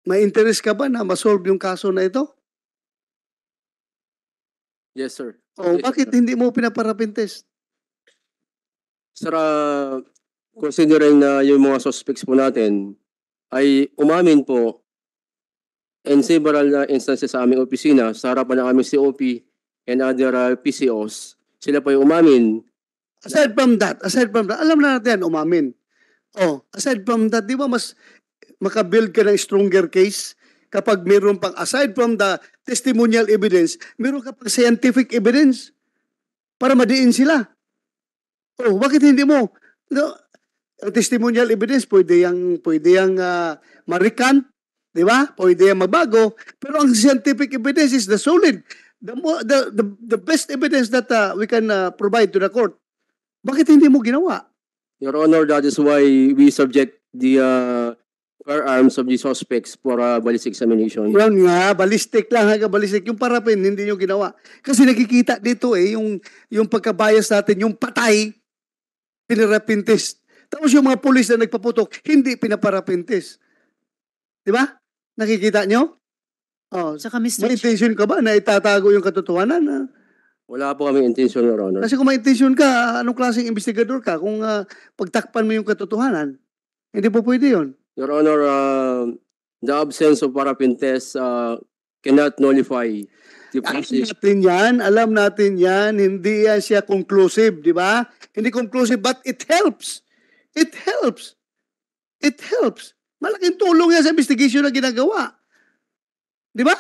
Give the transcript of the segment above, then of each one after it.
May interest ka ba na masolve yung kaso na ito? Yes, sir. O Yes, bakit sir. hindi mo pinaparapin test? Sir, considering na yung mga suspects po natin ay umamin po in several instances sa aming opisina, sa harapan ng aming COP and other PCOs, sila po ay umamin. Aside from that, alam na natin, umamin. Oh, aside from that, di ba mas makabuild ka ng stronger case kapag meron pang, aside from the testimonial evidence, meron ka pang scientific evidence para madiin sila. Oh, bakit hindi mo? No, ang testimonial evidence, pwede yang ma-recant, di ba? Pwede yang mabago. Pero ang scientific evidence is the solid, the best evidence that we can provide to the court. Bakit hindi mo ginawa? Your Honor, that is why we subject the firearms of the suspects for ballistic examination. Yan nga, ballistic lang, ballistic. Yung parapin, hindi nyo ginawa. Kasi nakikita dito yung pagkabayas natin, yung patay, pinarapin test. Tapos yung mga pulis na nagpaputok, hindi pinaparapin test. Di ba? Nakikita nyo? Oh, Saka Mr. may intention ka ba na itatago yung katotohanan? Wala po kami intention, Your Honor. Kasi kung may intention ka, anong klaseng investigador ka kung pagtakpan mo yung katotohanan? Hindi po pwede yun. Your Honor, the absence of parapin test cannot nullify the process. Alam natin yan, hindi yan siya conclusive, di ba? Hindi conclusive, but it helps. It helps. It helps. Malaking tulong yan sa investigation na ginagawa. Di ba?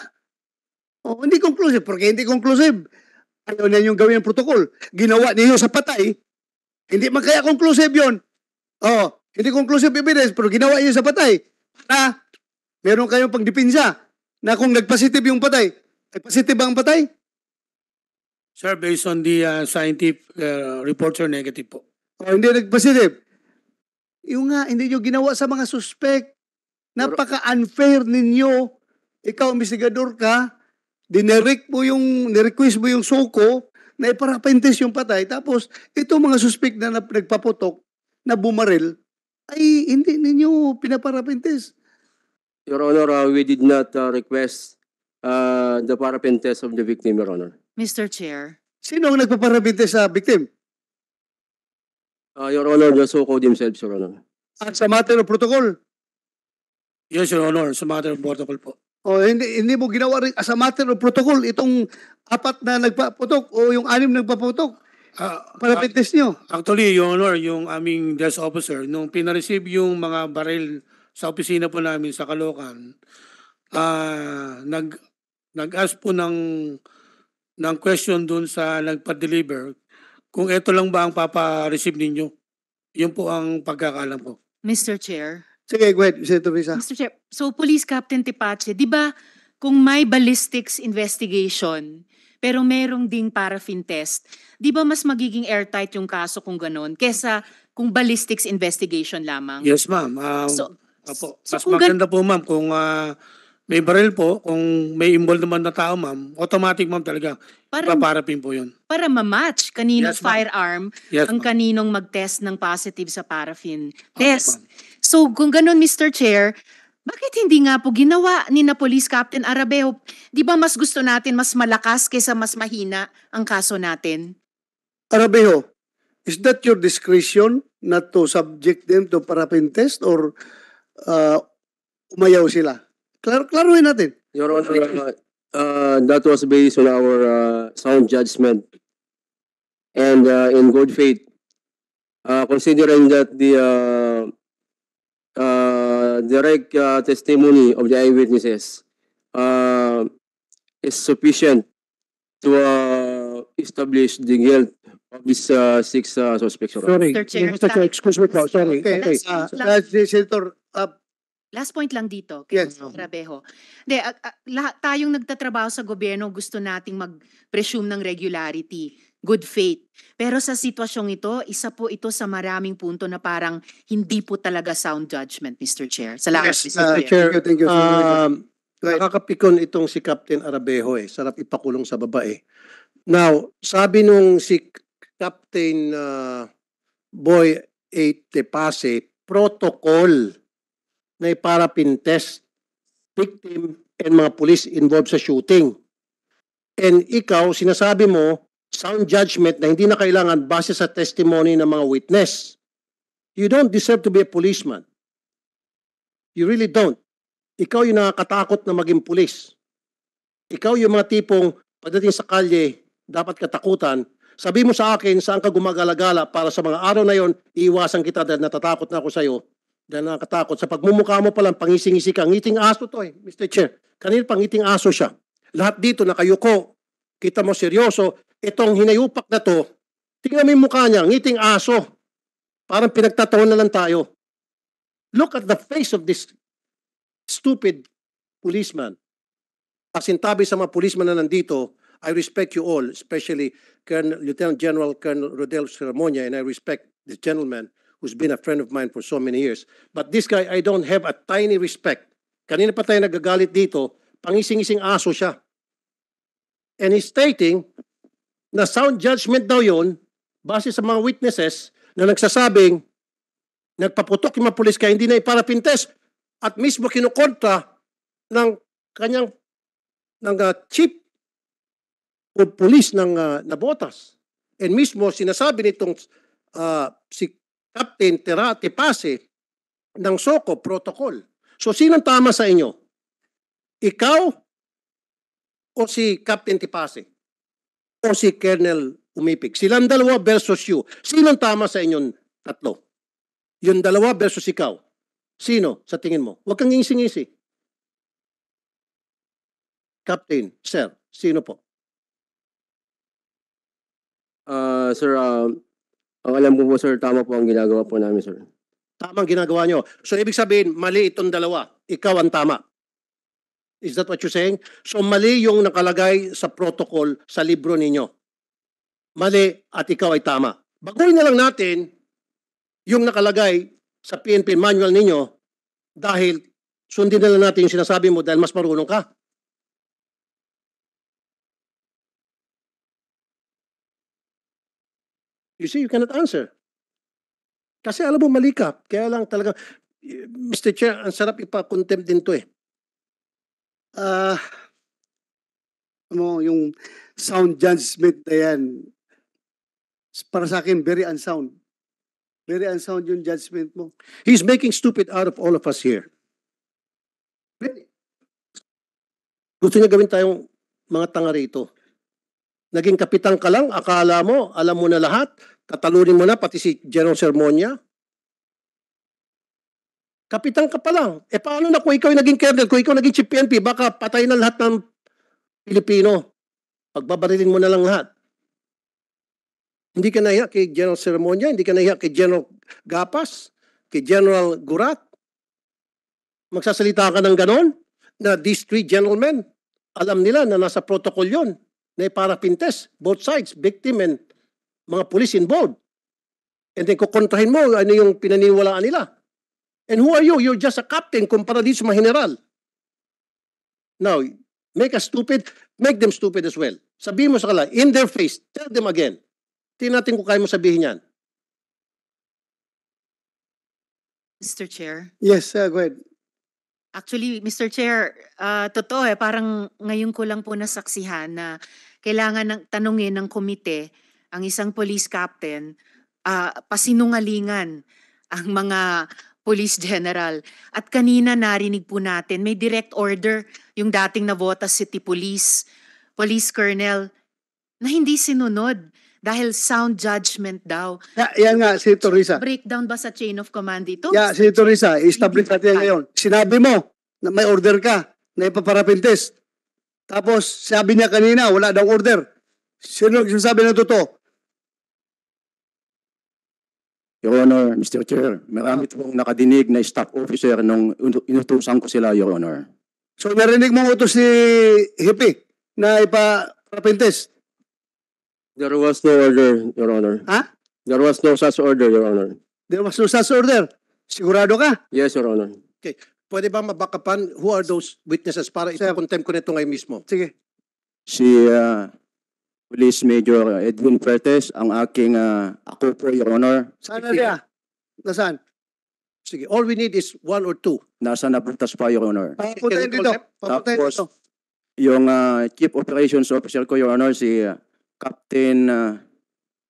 Oh, hindi conclusive. Porque hindi conclusive, ayaw na yung gawin ng protocol. Ginawa niyo sa patay, hindi man kaya conclusive yun. Oh, hindi conclusive evidence, pero ginawa niyo sa patay. Na, meron kayong pagdipinsa na kung nagpositive yung patay, nagpositive ba ang patay? Sir, based on the scientific reports are negative po. O hindi nagpositive. Yung nga, hindi nyo ginawa sa mga suspect. Napaka-unfair ninyo. Ikaw, investigador ka, nirequest mo yung SOCO na iparapintis yung patay. Tapos, itong mga suspect na nagpaputok, na bumaril, ay hindi ninyo pinaparapintis. Your Honor, we did not request the parapin test of the victim, Your Honor. Mr. Chair. Sino ang nagpaparapintis sa victim? Your Honor, the SOCO themselves, Your Honor. At sa matter of protocol? Yes, Your Honor, sa matter of protocol po. O hindi mo ginawa rin as a matter of protocol itong 4 na nagpaputok o yung 6 nagpaputok? Parapintis nyo? Actually, Your Honor, yung aming desk officer, nung pinareceive yung mga baril sa opisina po namin sa Caloocan, nag-ask po ng question dun sa nagpa-deliver kung ito lang ba ang papa-receive ninyo. Yun po ang pagkakaalam ko. Mr. Chair. Sige, go ahead, Senator Risa. Mr. Chair, so Police Captain Tipache, di ba kung may ballistics investigation, pero merong ding paraffin test, di ba mas magiging airtight yung kaso kung ganon, kesa kung ballistics investigation lamang? Yes, ma'am. Mas maganda po, ma'am, kung may baril po, kung may involved naman na tao, ma'am, automatic, ma'am, talaga. Paparapin po yun. Para ma-match kaninong Yes, ma'am. firearm Yes, ang ma'am. kaninong mag-test ng positive sa paraffin Okay, test. ma'am. So kung ganun, Mr. Chair, bakit hindi nga po ginawa ni na Police Captain Arabejo? Di ba mas gusto natin mas malakas kaysa mas mahina ang kaso natin? Arabejo, is that your discretion not to subject them to paraffin test or umayaw sila? Klaruhin natin. Your Honor, that was based on our sound judgment and in good faith. Considering that the direct testimony of the eyewitnesses is sufficient to establish the guilt of these 6 suspects. Your Honor. Sorry, Mr. Chair, Mr. Chair, excuse me po. Sorry. Okay. Okay. Senator, Last point lang dito, kay Yes. Arabejo. Lahat tayong nagtatrabaho sa gobyerno, gusto nating mag-presume ng regularity, good faith. Pero sa sitwasyong ito, isa po ito sa maraming punto na parang hindi po talaga sound judgment, Mr. Chair. Salamat, Yes, Mr. Chair. Chair, Thank you. Right. nakakapikon itong si Captain Arabejo eh. Sarap ipakulong sa babae. Now, sabi nung si Captain Boy 8 Tepase, protocol na parapin test. victim and mga police involved sa shooting. And ikaw, sinasabi mo, sound judgment na hindi na kailangan base sa testimony ng mga witness. You don't deserve to be a policeman. You really don't. Ikaw yung nakakatakot na maging pulis. Ikaw yung mga tipong pagdating sa kalye, dapat katakutan. Sabi mo sa akin, saan ka gumagala-gala para sa mga araw na yon, iiwasan kita dahil natatakot na ako sa iyo. Dahil nakakatakot. Sa pagmumukha mo palang pangising-isi ka. Ngiting aso to Mr. Chair. Kanina pangiting aso siya. Lahat dito nakayuko. Kita mo seryoso. Itong hinayupak na to, tingnan mo yung mukha niya, ngiting aso. Parang pinagtataon na lang tayo. Look at the face of this stupid policeman. As in tabi sa mga policeman na nandito, I respect you all, especially Lieutenant General Colonel Rodel Seramonia, and I respect this gentleman who's been a friend of mine for so many years. But this guy, I don't have a tiny respect. Kanina pa tayo nagagalit dito, pangising-ising aso siya. And he's stating na sound judgment daw yun, base sa mga witnesses na nagsasabing, nagpaputok yung mga pulis kaya hindi na iparapintes at mismo kinukontra ng kanyang chief of police ng Navotas. And mismo sinasabi nitong si Captain Terate Pase ng SOCO protocol. So sinong tama sa inyo? Ikaw o si Captain Tipase? O si Colonel Umipig? Silang dalawa versus you. Sinong tama sa inyong tatlo? Yung dalawa versus ikaw. Sino sa tingin mo? Huwag kang ngisi-ngisi. Captain, sir, sino po? Sir, ang alam ko po, sir, tama po ang ginagawa po namin, sir. Tama ang ginagawa nyo. So ibig sabihin, mali itong dalawa. Ikaw ang tama. Is that what you're saying? So mali yung nakalagay sa protocol sa libro ninyo. Mali at ikaw ay tama. Baguhin na lang natin yung nakalagay sa PNP manual ninyo dahil sundin na lang natin yung sinasabi mo dahil mas marunong ka. You see, you cannot answer. Kasi alam mo, mali ka. Kaya lang talaga, Mr. Chair, ang sarap ipa-contempt din to Yung sound judgment na yan, para sa akin, very unsound. Very unsound yung judgment mo. He's making stupid out of all of us here. Gusto niya gawin tayong mga tanga rito. Naging kapitan ka lang, akala mo, alam mo na lahat, tatalunin mo na pati si General Sermonia. Kapitan ka pa lang. E paano na kung ikaw naging colonel, kung ikaw naging chief PNP, baka patay na lahat ng Pilipino. Pagbabarilin mo na lang lahat. Hindi ka nahiya kay General Sermonia, hindi ka nahiya kay General Gapas, kay General Gurat. Magsasalita ka ng ganon na these three gentlemen, alam nila na nasa protocol yon na iparapintes, both sides, victim and mga police involved. And then kukontrahin mo ano yung pinaniwalaan nila. And who are you? You're just a captain kumpara dito sa mga general. Now, make us stupid, make them stupid as well. Sabihin mo sa kanila, in their face, tell them again. Tingnan natin kung kaya mo sabihin yan. Mr. Chair. Yes, go ahead. Actually, Mr. Chair, totoo parang ngayon ko lang po nasaksihan na kailangan ng tanungin ng komite ang isang police captain, pasinungalingan ang mga police general. At kanina narinig po natin, may direct order yung dating Navotas City Police Colonel na hindi sinunod dahil sound judgment daw. Yan nga, si Teresa. Breakdown ba sa chain of command ito? Yeah, si Teresa, establish natin ngayon. Sinabi mo na may order ka na ipaparapintes. Tapos sabi niya kanina, wala daw order. Sino sabi ng totoo? Your Honor, Mr. Chair, marami pong nakadinig na staff officer nung inutusan ko sila, Your Honor. So narinig mo utos si Hippie na ipaparapintes? There was no order, Your Honor. Ha? There was no such order, Your Honor. There was no such order. Sigurado ka? Yes, Your Honor. Pwede ba mabakapan who are those witnesses para ipakontempt ko nito ngayon mismo? Sige. Si Police Major Edwin Pertes, ang aking ako po, Your Honor. Saan na niya? Nasaan? Sige, all we need is 1 or 2. Nasa nabutas pa, Your Honor. Papuntahin dito. Papuntahin Tapos, dito. Yung Chief Operations Officer ko, Your Honor, si Captain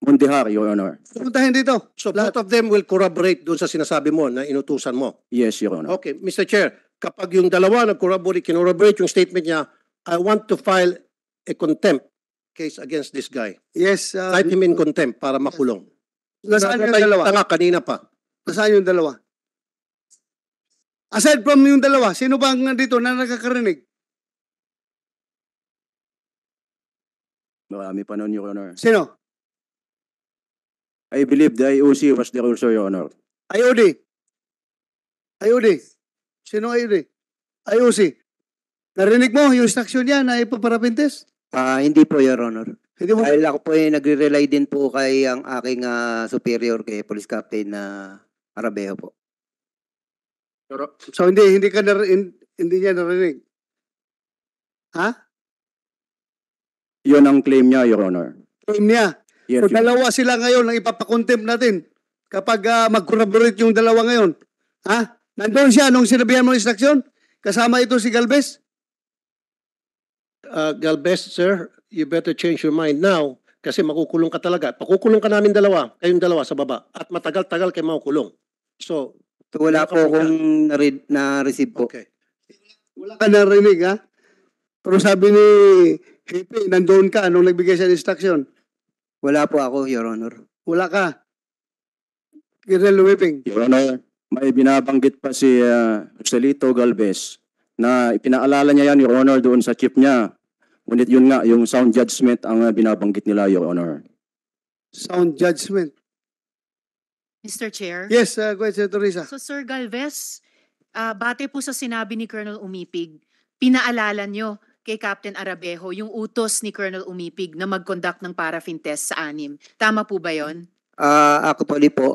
Mundihar, Your Honor. Papuntahin dito. So both of them will corroborate doon sa sinasabi mo na inutusan mo. Yes, Your Honor. Okay, Mr. Chair, kapag yung dalawa nag-corroborate yung statement niya, I want to file a contempt case against this guy. Yes. Cite him in contempt para makulong. Nasaan yung dalawa? Tanga kanina pa. Nasaan yung dalawa? Aside from yung dalawa, sino ba ang nandito na nakakarinig? Marami pa noon, Your Honor. Sino? I believe the IOC was there also, Your Honor. IOD. IOD. Sino IOD? IOC. Narinig mo yung instruction niya na ipaparapintes? Hindi po, Your Honor. Hindi mo. Dahil ako po ay nagre-rely din po kay ang aking superior kay Police Captain Arabejo po. So hindi ka hindi niya narinig. Ha? Yun ang claim niya, Your Honor. Claim niya. Yes, So dalawa sila ngayon ang ipapakontempt natin kapag mag-corroborate yung dalawa ngayon. Ha? Nandun siya nung sinabihan mo ng instruction? Kasama ito si Galvez? Galvez, sir, you better change your mind now kasi makukulong ka talaga. Pakukulong ka namin dalawa, kayong dalawa sa baba. At matagal-tagal kayo makukulong. So, So wala po akong na-receive po. okay. Wala ka narinig, ha? Pero sabi ni Hepe, nandun ka nung nagbigay siya ng instruction. Wala po ako, Your Honor. Wala ka. Colonel Whipping. Your Honor, may binabanggit pa si Joselito Galvez na ipinaalala niya yan, Your Honor, doon sa chief niya. Ngunit yun nga, yung sound judgment ang binabanggit nila, Your Honor. Sound judgment. Mr. Chair. Yes, go ahead, Senator Risa. So Sir Galvez, bate po sa sinabi ni Colonel Umipig, pinaalala nyo kay Captain Arabejo yung utos ni Colonel Umipig na mag-conduct ng paraffin test sa anim. Tama po ba yon? Actually po,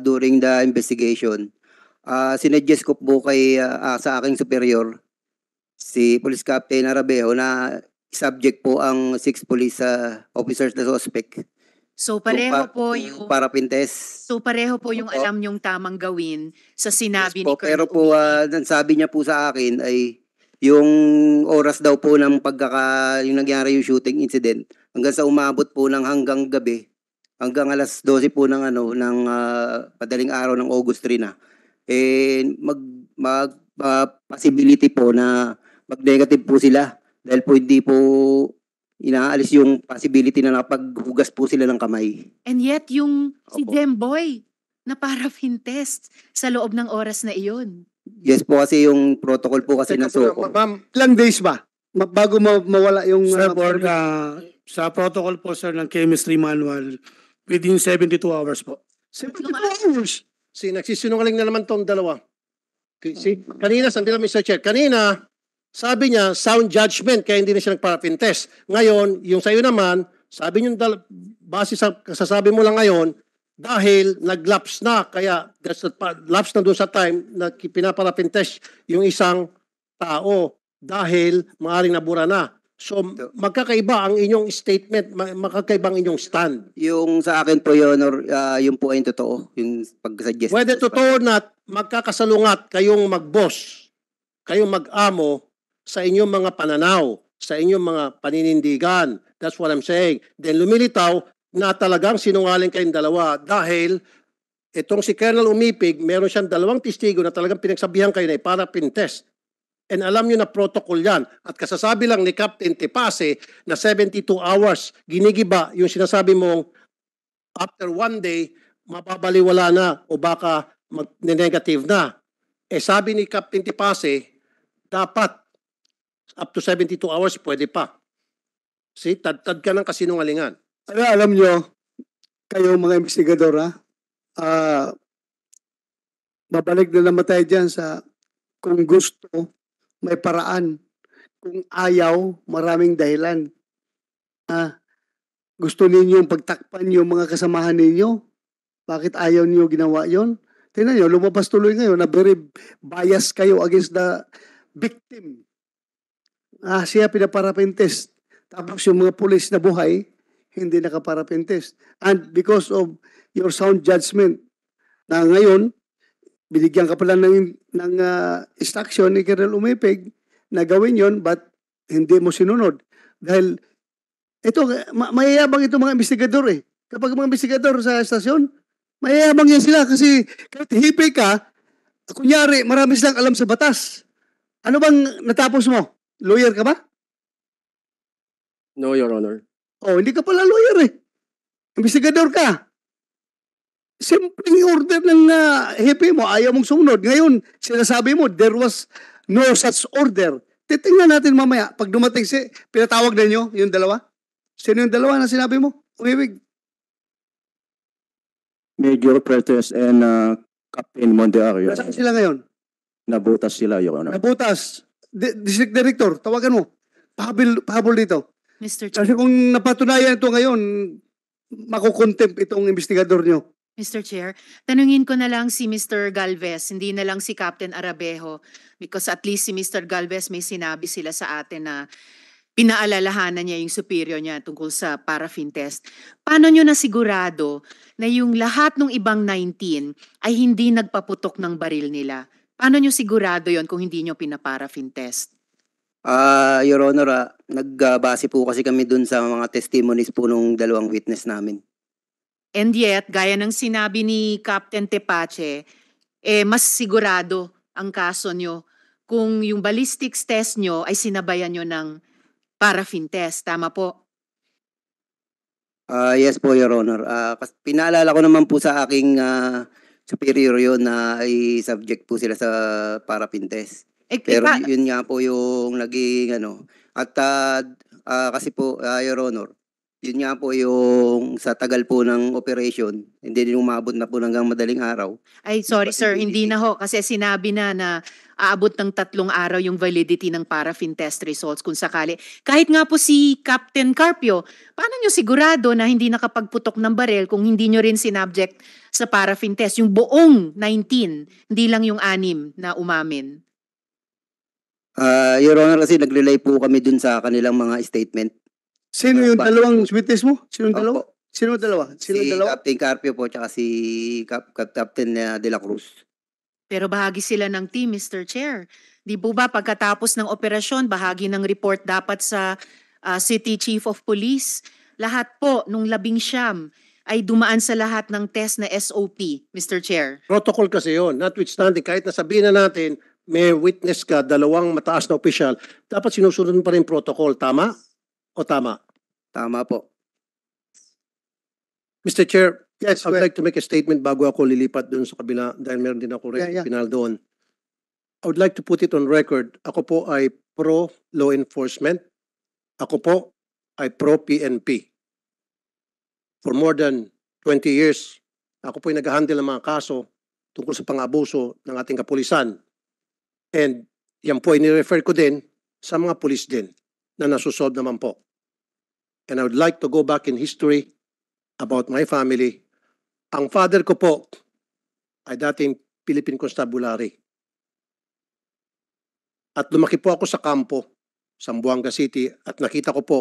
during the investigation, sinuggest ko po kay sa aking superior, si Police Captain Arabejo, na subject po ang 6 police officers na suspect. So pareho po yung paraffin test. So pareho po yung Opo. alam nyong tamang gawin sa sinabi Yes ni po, Colonel pero po, Umipig. sabi niya po sa akin ay yung oras daw po ng yung nangyari yung shooting incident hanggang sa umabot po ng hanggang gabi, hanggang alas 12 po ng ng madaling araw ng August 3 na. Possibility po na mag-negative po sila dahil po hindi po inaalis yung possibility na nakapaghugas po sila ng kamay. And yet yung si Opo. Demboy na paraffin test sa loob ng oras na iyon. Yes po, kasi yung protocol po kasi ng SOCO. Ma'am, Ilang days ba? Bago mawala yung... Sir, sa protocol po, sir, ng chemistry manual, within 72 hours po. 72 hours. nagsisinungaling na naman tong dalawa. Okay, kanina, sandali lang, Mr. Chair. Kanina, sabi niya, sound judgment, kaya hindi na siya nag-paraffin test. Ngayon, yung sa'yo naman, sabi niyo, base sa kasasabi mo lang ngayon, dahil nag-lapse na, kaya lapse na doon sa time na pinaparapin test yung isang tao dahil maaaring nabura na. So, magkakaiba ang inyong statement, magkakaiba ang inyong stand. Yung sa akin po, Your Honor, yung po ay totoo, yung pag-suggest. Whether totoo na magkakasalungat kayong mag-boss, kayong mag-amo sa inyong mga pananaw, sa inyong mga paninindigan. That's what I'm saying. Then lumilitaw na talagang sinungaling kayong dalawa dahil itong si Colonel Umipig, meron siyang 2 testigo na talagang pinagsabihan kayo na paraffin test. And alam nyo na protocol yan. At kasasabi lang ni Captain Tepase na 72 hours, ginigiba yung sinasabi mong after 1 day, mapabaliwala na o baka mag-negative na. Sabi ni Captain Tepase, dapat up to 72 hours, pwede pa. See, tad ka ng kasinungalingan. Alam nyo, kayo mga investigador, mabalik na naman tayo dyan sa kung gusto, may paraan. Kung ayaw, maraming dahilan. Gusto ninyong pagtakpan yung mga kasamahan ninyo? Bakit ayaw niyo ginawa yon? Tingnan nyo, lumabas tuloy ngayon na very bias kayo against the victim. Siya pinaparapin test. Tapos yung mga pulis na buhay, hindi nakaparapin test. And because of your sound judgment, na ngayon, binigyan ka pala ng instruction ni Colonel Umipig na gawin yon, but hindi mo sinunod. Dahil ito, mayayabang itong mga investigador eh. Kapag mga investigador sa estasyon, mayayabang yan sila kasi kahit hipi ka, kunyari, marami silang alam sa batas. Ano bang natapos mo? Lawyer ka ba? No, Your Honor. Oh, hindi ka pala lawyer eh. Investigador ka. Simpleng order ng hipi mo, ayaw mong sumunod. Ngayon, sinasabi mo, there was no such order. Titingnan natin mamaya, pag dumating pinatawag na nyo, yung dalawa. Sino yung dalawa na sinabi mo? Umibig. Major Pertes and Captain Mondeario. Nasaan sila ngayon? Nabutas sila, Your Honor. Nabutas. District Director, tawagan mo. Pahabol dito. Mr. Chair. Kasi kung napatunayan ito ngayon, makukontempt itong investigador nyo. Mr. Chair, tanungin ko na lang si Mr. Galvez, hindi na lang si Captain Arabejo, because at least si Mr. Galvez may sinabi sila sa atin na pinaalalahanan niya yung superior niya tungkol sa paraffin test. Paano nyo nasigurado na yung lahat ng ibang 19 ay hindi nagpaputok ng baril nila? Paano nyo sigurado yon kung hindi nyo pinaparaffin test? Your Honor, nagbase po kasi kami dun sa mga testimonies po nung dalawang witness namin. And yet, gaya ng sinabi ni Captain Tepache, mas sigurado ang kaso nyo kung yung ballistics test nyo ay sinabayan nyo ng paraffin test. Tama po? Yes po, Your Honor. Pinaalala ko naman po sa aking superior yun na ay subject po sila sa paraffin test. Pero yun nga po yung naging ano. At kasi po, Your Honor, yun nga po yung sa tagal po ng operation, hindi din umabot na po hanggang madaling araw. Ay, sorry sir, hindi na ho. Kasi sinabi na aabot ng 3 araw yung validity ng paraffin test results kung sakali. Kahit nga po si Captain Carpio, paano nyo sigurado na hindi nakapagputok ng baril kung hindi nyo rin sinubject sa paraffin test? Yung buong 19, hindi lang yung 6 na umamin. Your Honor, kasi nag-relay po kami dun sa kanilang mga statement. Sino yung dalawang witness mo? Sino yung dalawa? Opo. Sino yung dalawa? Sino Si yung dalawa? Captain Carpio po tsaka si Captain De La Cruz. Pero bahagi sila ng team, Mr. Chair. Di po ba pagkatapos ng operasyon, bahagi ng report dapat sa City Chief of Police? Lahat po, nung 19 ay dumaan sa lahat ng test na SOP, Mr. Chair. Protocol kasi yun. Notwithstanding, kahit nasabihin na natin, may witness ka, dalawang mataas na opisyal, dapat sinusunod mo pa rin protocol. Tama? O tama? Tama po. Mr. Chair, Yes, I would like to make a statement bago ako lilipat doon sa kabila dahil meron din ako Yeah. pinal doon. I would like to put it on record. Ako po ay pro-law enforcement. Ako po ay pro-PNP. For more than 20 years, ako po ay nag-handle ng mga kaso tungkol sa pang-abuso ng ating kapulisan. And yan po ay nirefer ko din sa mga pulis din na nasusolve naman po. And I would like to go back in history about my family. Ang father ko po ay dating Philippine Constabulary. At lumaki po ako sa kampo, sa Zamboanga City, at nakita ko po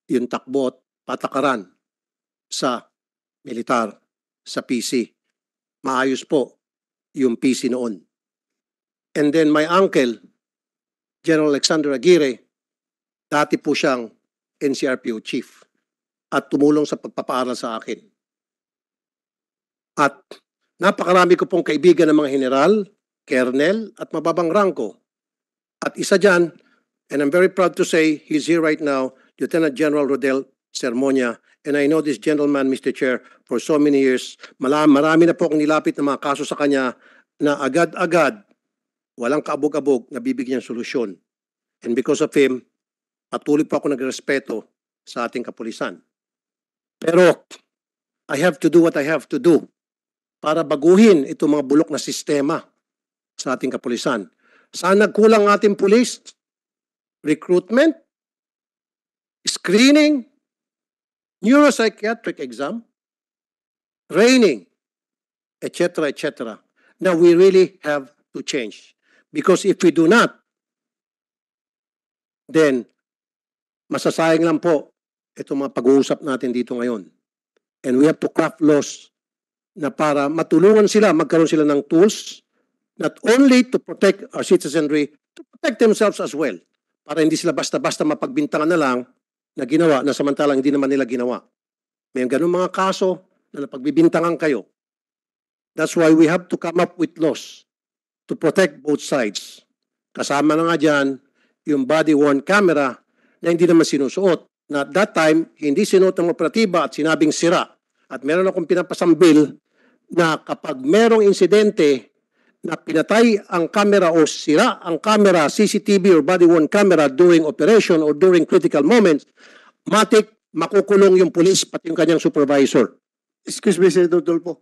yung takbo at patakaran sa militar, sa PC. Maayos po yung PC noon. And then my uncle, General Alexander Aguirre, dati po siyang NCRPO chief at tumulong sa pagpapaaral sa akin. At napakarami ko pong kaibigan ng mga general, colonel at mababang rangko. At isa dyan, and I'm very proud to say he's here right now, Lieutenant General Rodel Sermonia. And I know this gentleman, Mr. Chair, for so many years. Marami na po akong nilapit na mga kaso sa kanya na agad-agad, walang kaabog-abog na bibigyan solusyon. And because of him, patuloy po ako nagrespeto sa ating kapulisan. Pero I have to do what I have to do para baguhin itong mga bulok na sistema sa ating kapulisan. Saan nagkulang ating pulis? Recruitment, screening, neuropsychiatric exam, training, etc., etc. Now we really have to change. Because if we do not, then masasayang lang po itong mga pag-uusap natin dito ngayon. And we have to craft laws na para matulungan sila, magkaroon sila ng tools not only to protect our citizenry, to protect themselves as well. Para hindi sila basta-basta mapagbintangan na lang na ginawa na samantalang hindi naman nila ginawa. May ganun mga kaso na napagbibintangan kayo. That's why we have to come up with laws to protect both sides. Kasama na nga dyan yung body-worn camera na hindi naman sinusuot. Na at that time, hindi sinuot ng operatiba at sinabing sira. At meron akong pinapasambil na kapag merong insidente na pinatay ang camera o sira ang camera, CCTV or body-worn camera during operation or during critical moments, matik makukulong yung police pati yung kanyang supervisor. Excuse me, Senator Tulfo.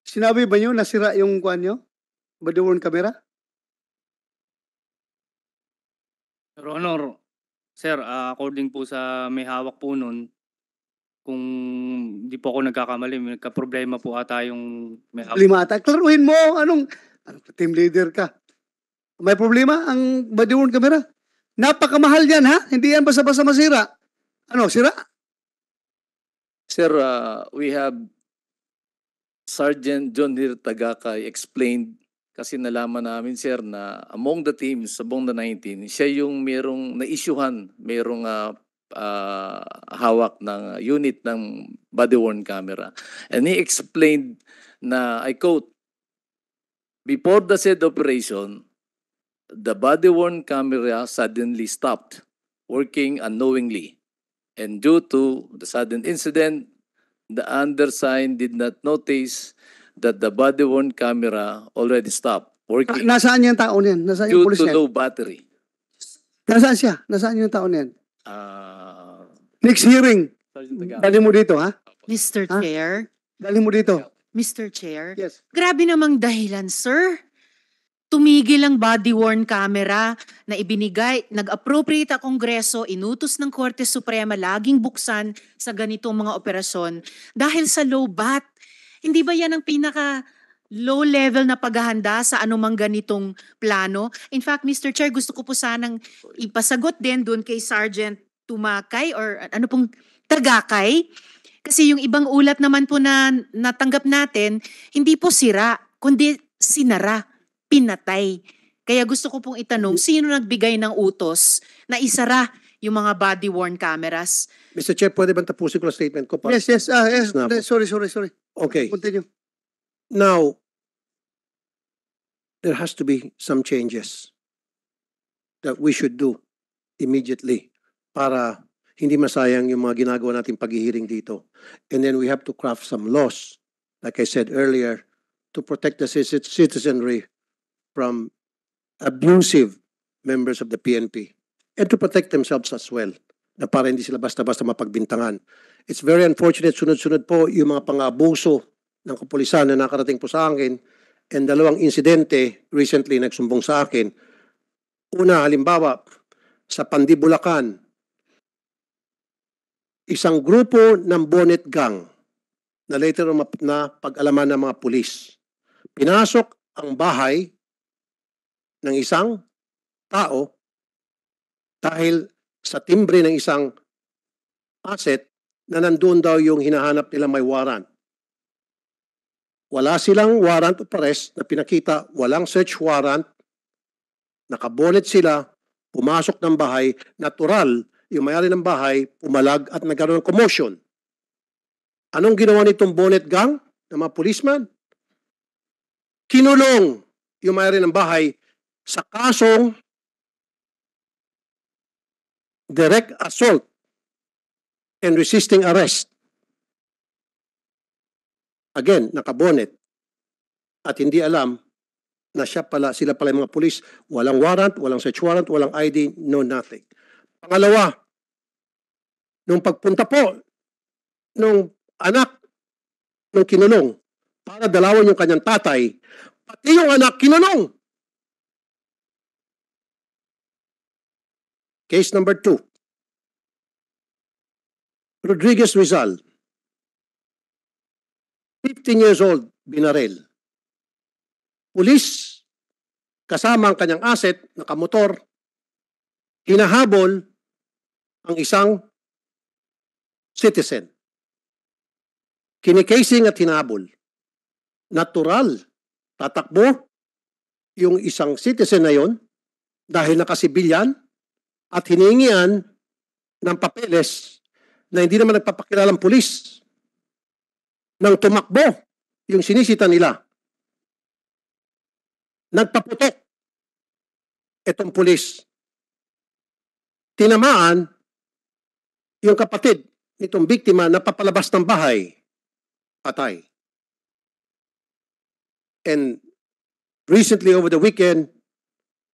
Sinabi ba nyo nasira yung kuan nyo? Body-worn camera? Your Honor, sir, according po sa may hawak po nun, kung di po ako nagkakamali, may nagka-problema po ata yung may hawak. Problema ata. Klaruhin mo, anong team leader ka? May problema ang body-worn camera? Napakamahal yan, ha? Hindi yan basta-basta masira. Ano, sira? Sir, we have Sergeant John Hir Tagakay explained kasi nalaman namin, sir, na among the teams, among the 19, siya yung merong na-issuehan, merong hawak ng unit ng body-worn camera. And he explained na, I quote, before the said operation, the body-worn camera suddenly stopped working unknowingly. And due to the sudden incident, the undersigned did not notice that the body-worn camera already stopped working Nasaan yung tao niyan? Nasaan yung due pulis to niyan? low battery. Nasaan siya? Nasaan yung tao niyan? Uh, Next hearing, Sergeant Tagakay. dali mo dito, ha? Mr. Ha? Chair, Dali mo dito. Mr. Chair, Yes. grabe namang dahilan, sir. Tumigil ang body-worn camera na ibinigay, nag-appropriate ang Kongreso, inutos ng Korte Suprema, laging buksan sa ganitong mga operasyon dahil sa low bat. Hindi ba yan ang pinaka low level na paghahanda sa anumang ganitong plano? In fact, Mr. Chair, gusto ko po sanang ipasagot din doon kay Sergeant Tumakay or ano pong Tagakay. Kasi yung ibang ulat naman po na natanggap natin, hindi po sira, kundi sinara, pinatay. Kaya gusto ko pong itanong, sino nagbigay ng utos na isara yung mga body-worn cameras? Mr. Chair, pwede ba tapusin ko ang statement ko? Yes, yes. Yes. Na po. Sorry. Okay. Continue. Now, there has to be some changes that we should do immediately para hindi masayang yung mga ginagawa nating paghihiring dito. And then we have to craft some laws, like I said earlier, to protect the citizenry from abusive members of the PNP and to protect themselves as well, na para hindi sila basta-basta mapagbintangan. It's very unfortunate, sunod-sunod po yung mga pang-abuso ng kapulisan na nakarating po sa akin, and dalawang insidente recently nagsumbong sa akin. Una, halimbawa, sa Pandi, Bulacan, isang grupo ng Bonnet Gang na later na pag-alaman ng mga pulis. Pinasok ang bahay ng isang tao dahil sa timbre ng isang asset na nandun daw yung hinahanap nila may warrant. Wala silang warrant of arrest na pinakita, walang search warrant, nakabonet sila, pumasok ng bahay, natural, yung may-ari ng bahay, pumalag at nagkaroon ng commotion. Anong ginawa nitong Bonnet Gang ng mga policeman? Kinulong yung may-ari ng bahay sa kasong direct assault and resisting arrest. Again, nakabonet. At hindi alam na sila pala yung mga pulis. Walang warrant, walang search warrant, walang ID, no nothing. Pangalawa, nung pagpunta po nung anak ng kinulong para dalawan yung kanyang tatay, pati yung anak kinulong. Case number 2. Rodriguez Rizal, 15 years old, binaril. Pulis, kasama ang kanyang asset, nakamotor, hinahabol ang isang citizen. Kinikasing at hinahabol. Natural, tatakbo, yung isang citizen na yon dahil nakasibilyan at hiningian ng papeles na hindi naman nagpapakilalang pulis nang tumakbo yung sinisita nila. Nagpaputok itong pulis. Tinamaan yung kapatid nitong biktima na papalabas ng bahay. Patay. And recently over the weekend,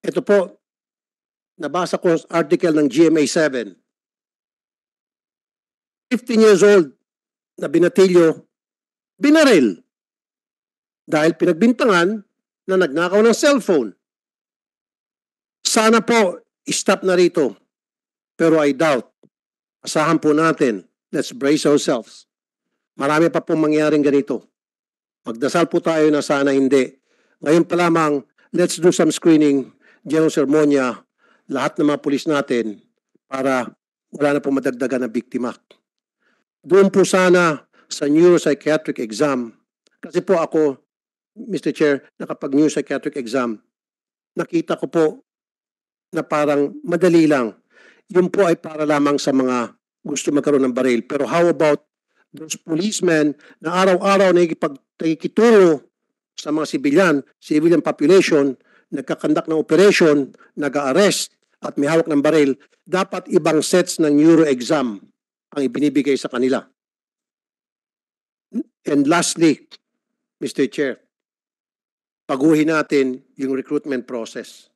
ito po, nabasa ko article ng GMA7. 15 years old na binatilyo, binaril. Dahil pinagbintangan na nagnakaw ng cellphone. Sana po, stop na rito. Pero I doubt. Asahan po natin. Let's brace ourselves. Marami pa pong mangyaring ganito. Magdasal po tayo na sana hindi. Ngayon pa lamang, let's do some screening, General Sermonia, lahat ng mga pulis natin para wala na pong madagdagan na biktima. Doon po sana sa neuropsychiatric exam. Kasi po ako, Mr. Chair, nakapag-neuropsychiatric exam, nakita ko po na parang madali lang. Yun po ay para lamang sa mga gusto magkaroon ng baril. Pero how about those policemen na araw-araw nakikituro sa mga civilian population, nagkakandak ng operation, nag-arrest at may hawak ng baril, dapat ibang sets ng neuro exam ang ibinibigay sa kanila. And lastly, Mr. Chair, baguhin natin yung recruitment process.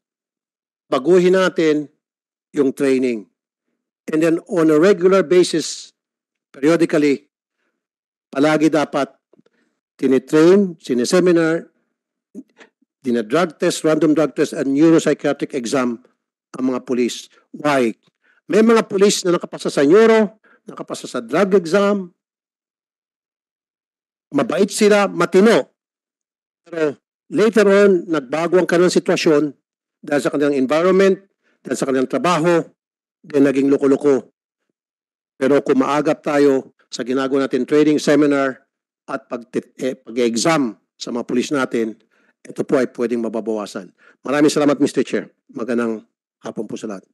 Baguhin natin yung training. And then on a regular basis, periodically, palagi dapat tinitrain, sineseminar, dinadrug test, random drug test, and neuropsychiatric exam ang mga pulis. Why? May mga pulis na nakapasa sa neuro, nakapasa sa drug exam, mabait sila, matino. Pero later on, nagbago ang kanilang sitwasyon dahil sa kanilang environment, dahil sa kanilang trabaho, then naging loko-loko. Pero kung maagap tayo sa ginagawa natin training seminar at pag-exam sa mga pulis natin, ito po ay pwedeng mababawasan. Maraming salamat, Mr. Chair. Magandang hapon po sa lahat.